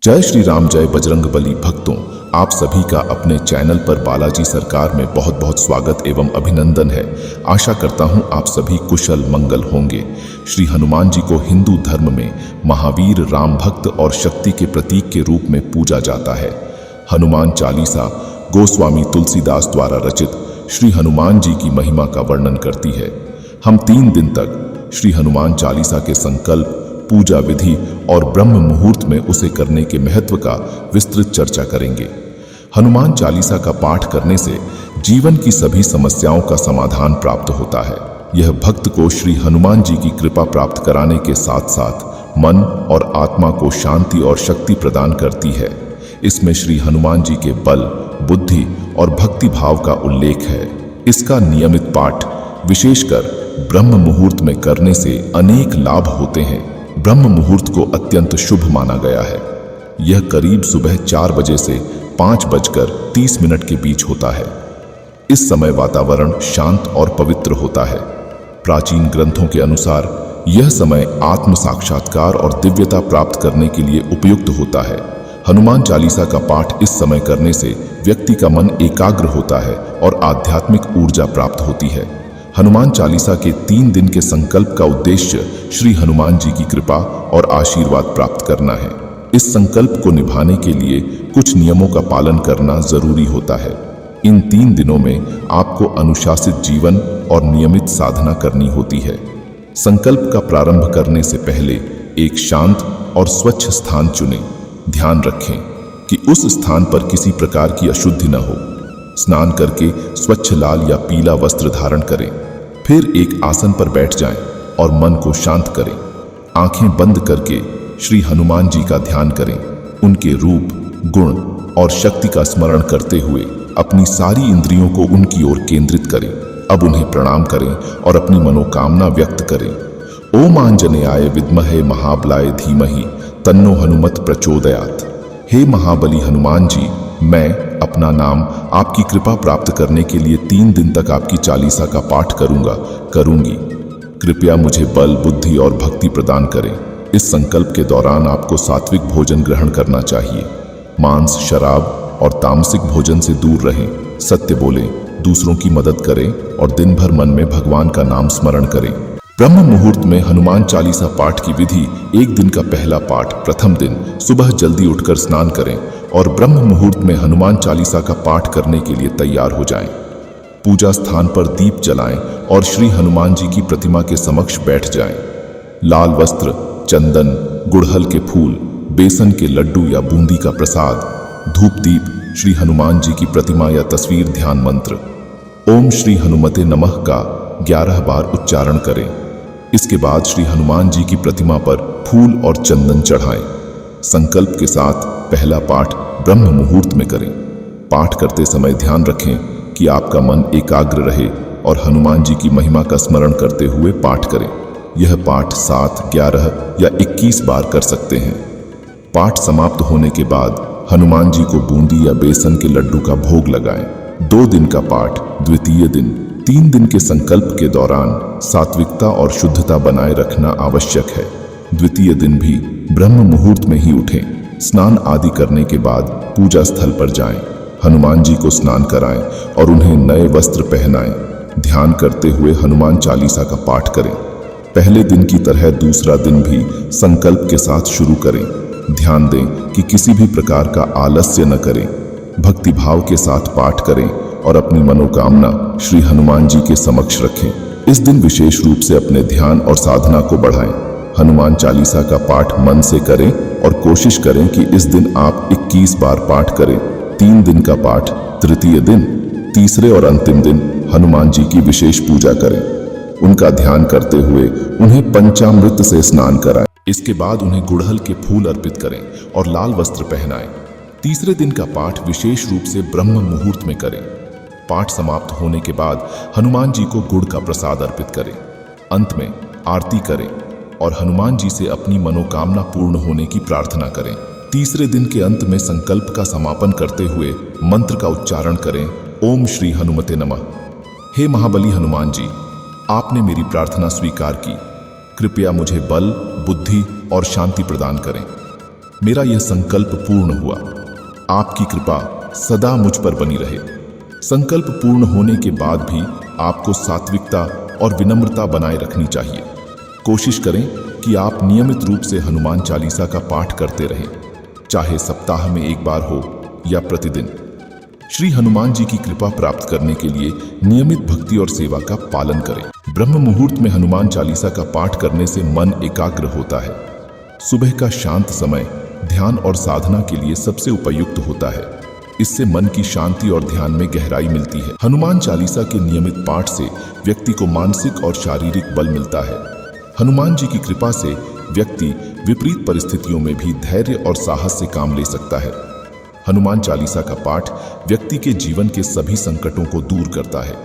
जय श्री राम, जय बजरंगबली। भक्तों, आप सभी का अपने चैनल पर बालाजी सरकार में बहुत बहुत स्वागत एवं अभिनंदन है। आशा करता हूं आप सभी कुशल मंगल होंगे। श्री हनुमान जी को हिंदू धर्म में महावीर, राम भक्त और शक्ति के प्रतीक के रूप में पूजा जाता है। हनुमान चालीसा गोस्वामी तुलसीदास द्वारा रचित श्री हनुमान जी की महिमा का वर्णन करती है। हम 3 दिन तक श्री हनुमान चालीसा के संकल्प, पूजा विधि और ब्रह्म मुहूर्त में उसे करने के महत्व का विस्तृत चर्चा करेंगे। हनुमान चालीसा का पाठ करने से जीवन की सभी समस्याओं का समाधान प्राप्त होता है। यह भक्त को श्री हनुमान जी की कृपा प्राप्त कराने के साथ साथ मन और आत्मा को शांति और शक्ति प्रदान करती है। इसमें श्री हनुमान जी के बल, बुद्धि और भक्ति भाव का उल्लेख है। इसका नियमित पाठ विशेषकर ब्रह्म मुहूर्त में करने से अनेक लाभ होते हैं। ब्रह्म मुहूर्त को अत्यंत शुभ माना गया है। यह करीब सुबह 4 बजे से 5:30 के बीच होता है। इस समय वातावरण शांत और पवित्र होता है। प्राचीन ग्रंथों के अनुसार यह समय आत्म साक्षात्कार और दिव्यता प्राप्त करने के लिए उपयुक्त होता है। हनुमान चालीसा का पाठ इस समय करने से व्यक्ति का मन एकाग्र होता है और आध्यात्मिक ऊर्जा प्राप्त होती है। हनुमान चालीसा के 3 दिन के संकल्प का उद्देश्य श्री हनुमान जी की कृपा और आशीर्वाद प्राप्त करना है। इस संकल्प को निभाने के लिए कुछ नियमों का पालन करना जरूरी होता है। इन 3 दिनों में आपको अनुशासित जीवन और नियमित साधना करनी होती है। संकल्प का प्रारंभ करने से पहले एक शांत और स्वच्छ स्थान चुनें। ध्यान रखें कि उस स्थान पर किसी प्रकार की अशुद्धि न हो। स्नान करके स्वच्छ लाल या पीला वस्त्र धारण करें। फिर एक आसन पर बैठ जाएं और मन को शांत करें। आंखें बंद करके श्री हनुमान जी का ध्यान करें। उनके रूप, गुण और शक्ति का स्मरण करते हुए अपनी सारी इंद्रियों को उनकी ओर केंद्रित करें। अब उन्हें प्रणाम करें और अपनी मनोकामना व्यक्त करें। ओम आंजनेयाय विद्महे महाबलाय धीमहि तन्नो हनुमत प्रचोदयात्। हे महाबली हनुमान जी, मैं अपना नाम आपकी कृपा प्राप्त करने के लिए 3 दिन तक आपकी चालीसा का पाठ करूंगी। कृपया मुझे बल, बुद्धि और भक्ति प्रदान करें। इस संकल्प के दौरान आपको सात्विक भोजन ग्रहण करना चाहिए। मांस, शराब और तामसिक भोजन से दूर रहें। सत्य बोलें, दूसरों की मदद करें और दिन भर मन में भगवान का नाम स्मरण करें। ब्रह्म मुहूर्त में हनुमान चालीसा पाठ की विधि। 1 दिन का पहला पाठ प्रथम दिन सुबह जल्दी उठकर स्नान करें और ब्रह्म मुहूर्त में हनुमान चालीसा का पाठ करने के लिए तैयार हो जाएं। पूजा स्थान पर दीप जलाएं और श्री हनुमान जी की प्रतिमा के समक्ष बैठ जाएं। लाल वस्त्र, चंदन, गुड़हल के फूल, बेसन के लड्डू या बूंदी का प्रसाद, धूप दीप, श्री हनुमान जी की प्रतिमा या तस्वीर, ध्यान मंत्र ओम श्री हनुमते नमः का 11 बार उच्चारण करें। इसके बाद श्री हनुमान जी की प्रतिमा पर फूल और चंदन चढ़ाएं। संकल्प के साथ पहला पाठ ब्रह्म मुहूर्त में करें। पाठ करते समय ध्यान रखें कि आपका मन एकाग्र रहे और हनुमान जी की महिमा का स्मरण करते हुए पाठ करें। यह पाठ 7, 11 या 21 बार कर सकते हैं। पाठ समाप्त होने के बाद हनुमान जी को बूंदी या बेसन के लड्डू का भोग लगाएं। 2 दिन का पाठ द्वितीय दिन। 3 दिन के संकल्प के दौरान सात्विकता और शुद्धता बनाए रखना आवश्यक है। द्वितीय दिन भी ब्रह्म मुहूर्त में ही उठें। स्नान आदि करने के बाद पूजा स्थल पर जाएं। हनुमान जी को स्नान कराएं और उन्हें नए वस्त्र पहनाएं। ध्यान करते हुए हनुमान चालीसा का पाठ करें। पहले दिन की तरह दूसरा दिन भी संकल्प के साथ शुरू करें। ध्यान दें कि किसी भी प्रकार का आलस्य न करें। भक्ति भाव के साथ पाठ करें और अपनी मनोकामना श्री हनुमान जी के समक्ष रखें। इस दिन विशेष रूप से अपने ध्यान और साधना को बढ़ाएं। हनुमान चालीसा का पाठ मन से करें और कोशिश करें कि इस दिन आप 21 बार पाठ करें। 3 दिन का पाठ तृतीय दिन। तीसरे और अंतिम दिन हनुमान जी की विशेष पूजा करें। उनका ध्यान करते हुए उन्हें पंचामृत से स्नान कराएं। इसके बाद उन्हें गुड़हल के फूल अर्पित करें और लाल वस्त्र पहनाएं। तीसरे दिन का पाठ विशेष रूप से ब्रह्म मुहूर्त में करें। पाठ समाप्त होने के बाद हनुमान जी को गुड़ का प्रसाद अर्पित करें। अंत में आरती करें और हनुमान जी से अपनी मनोकामना पूर्ण होने की प्रार्थना करें। तीसरे दिन के अंत में संकल्प का समापन करते हुए मंत्र का उच्चारण करें। ओम श्री हनुमते नमः। हे महाबली हनुमान जी, आपने मेरी प्रार्थना स्वीकार की। कृपया मुझे बल, बुद्धि और शांति प्रदान करें। मेरा यह संकल्प पूर्ण हुआ। आपकी कृपा सदा मुझ पर बनी रहे। संकल्प पूर्ण होने के बाद भी आपको सात्विकता और विनम्रता बनाए रखनी चाहिए। कोशिश करें कि आप नियमित रूप से हनुमान चालीसा का पाठ करते रहें, चाहे सप्ताह में एक बार हो या प्रतिदिन। श्री हनुमान जी की कृपा प्राप्त करने के लिए नियमित भक्ति और सेवा का पालन करें। ब्रह्म मुहूर्त में हनुमान चालीसा का पाठ करने से मन एकाग्र होता है। सुबह का शांत समय ध्यान और साधना के लिए सबसे उपयुक्त होता है। इससे मन की शांति और ध्यान में गहराई मिलती है। हनुमान चालीसा के नियमित पाठ से व्यक्ति को मानसिक और शारीरिक बल मिलता है। हनुमान जी की कृपा से व्यक्ति विपरीत परिस्थितियों में भी धैर्य और साहस से काम ले सकता है। हनुमान चालीसा का पाठ व्यक्ति के जीवन के सभी संकटों को दूर करता है।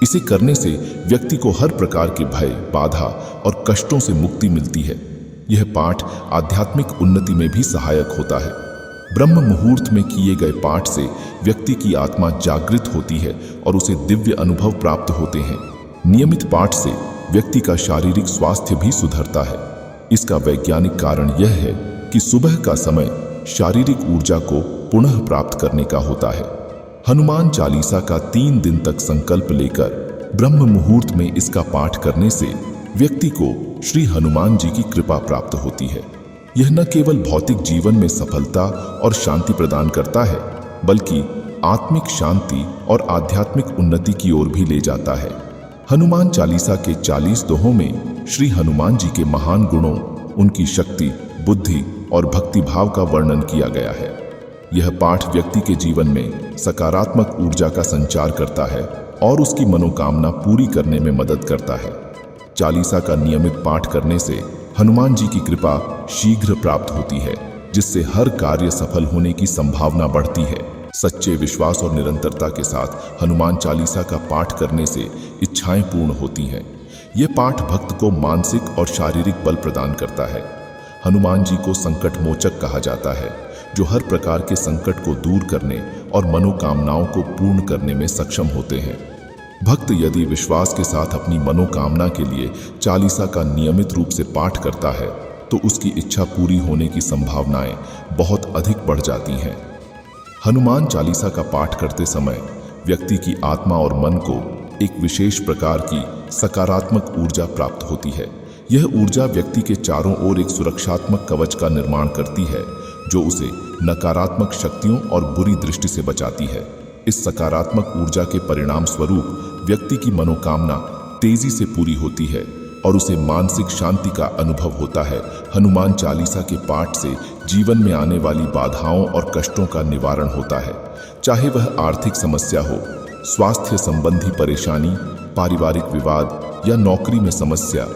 इसे करने से व्यक्ति को हर प्रकार के भय, बाधा और कष्टों से मुक्ति मिलती है। यह पाठ आध्यात्मिक उन्नति में भी सहायक होता है। ब्रह्म मुहूर्त में किए गए पाठ से व्यक्ति की आत्मा जागृत होती है और उसे दिव्य अनुभव प्राप्त होते हैं। नियमित पाठ से व्यक्ति का शारीरिक स्वास्थ्य भी सुधरता है। इसका वैज्ञानिक कारण यह है कि सुबह का समय शारीरिक ऊर्जा को पुनः प्राप्त करने का होता है। हनुमान चालीसा का 3 दिन तक संकल्प लेकर ब्रह्म मुहूर्त में इसका पाठ करने से व्यक्ति को श्री हनुमान जी की कृपा प्राप्त होती है। यह न केवल भौतिक जीवन में सफलता और शांति प्रदान करता है, बल्कि आत्मिक शांति और आध्यात्मिक उन्नति की ओर भी ले जाता है। हनुमान चालीसा के 40 दोहों में श्री हनुमान जी के महान गुणों, उनकी शक्ति, बुद्धि और भक्ति भाव का वर्णन किया गया है। यह पाठ व्यक्ति के जीवन में सकारात्मक ऊर्जा का संचार करता है और उसकी मनोकामना पूरी करने में मदद करता है। चालीसा का नियमित पाठ करने से हनुमान जी की कृपा शीघ्र प्राप्त होती है, जिससे हर कार्य सफल होने की संभावना बढ़ती है। सच्चे विश्वास और निरंतरता के साथ हनुमान चालीसा का पाठ करने से इच्छाएं पूर्ण होती हैं। यह पाठ भक्त को मानसिक और शारीरिक बल प्रदान करता है। हनुमान जी को संकट मोचक कहा जाता है, जो हर प्रकार के संकट को दूर करने और मनोकामनाओं को पूर्ण करने में सक्षम होते हैं। भक्त यदि विश्वास के साथ अपनी मनोकामना के लिए चालीसा का नियमित रूप से पाठ करता है, तो उसकी इच्छा पूरी होने की संभावनाएं बहुत अधिक बढ़ जाती हैं। हनुमान चालीसा का पाठ करते समय व्यक्ति की आत्मा और मन को एक विशेष प्रकार की सकारात्मक ऊर्जा प्राप्त होती है। यह ऊर्जा व्यक्ति के चारों ओर एक सुरक्षात्मक कवच का निर्माण करती है, जो उसे नकारात्मक शक्तियों और बुरी दृष्टि से बचाती है। इस सकारात्मक ऊर्जा के परिणाम स्वरूप व्यक्ति की मनोकामना तेजी से पूरी होती है और उसे मानसिक शांति का अनुभव होता है। हनुमान चालीसा के पाठ से जीवन में आने वाली बाधाओं और कष्टों का निवारण होता है, चाहे वह आर्थिक समस्या हो, स्वास्थ्य संबंधी परेशानी, पारिवारिक विवाद या नौकरी में समस्या।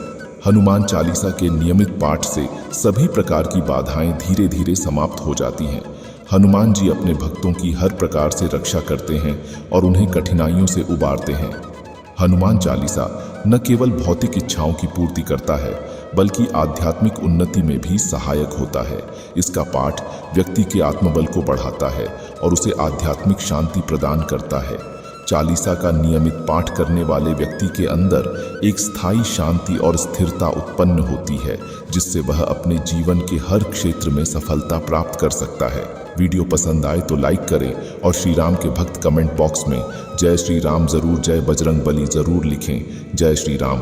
हनुमान चालीसा के नियमित पाठ से सभी प्रकार की बाधाएं धीरे धीरे समाप्त हो जाती हैं। हनुमान जी अपने भक्तों की हर प्रकार से रक्षा करते हैं और उन्हें कठिनाइयों से उबारते हैं। हनुमान चालीसा न केवल भौतिक इच्छाओं की पूर्ति करता है, बल्कि आध्यात्मिक उन्नति में भी सहायक होता है। इसका पाठ व्यक्ति के आत्मबल को बढ़ाता है और उसे आध्यात्मिक शांति प्रदान करता है। चालीसा का नियमित पाठ करने वाले व्यक्ति के अंदर एक स्थायी शांति और स्थिरता उत्पन्न होती है, जिससे वह अपने जीवन के हर क्षेत्र में सफलता प्राप्त कर सकता है। वीडियो पसंद आए तो लाइक करें और श्री राम के भक्त कमेंट बॉक्स में जय श्री राम जरूर, जय बजरंग बली जरूर लिखें। जय श्री राम।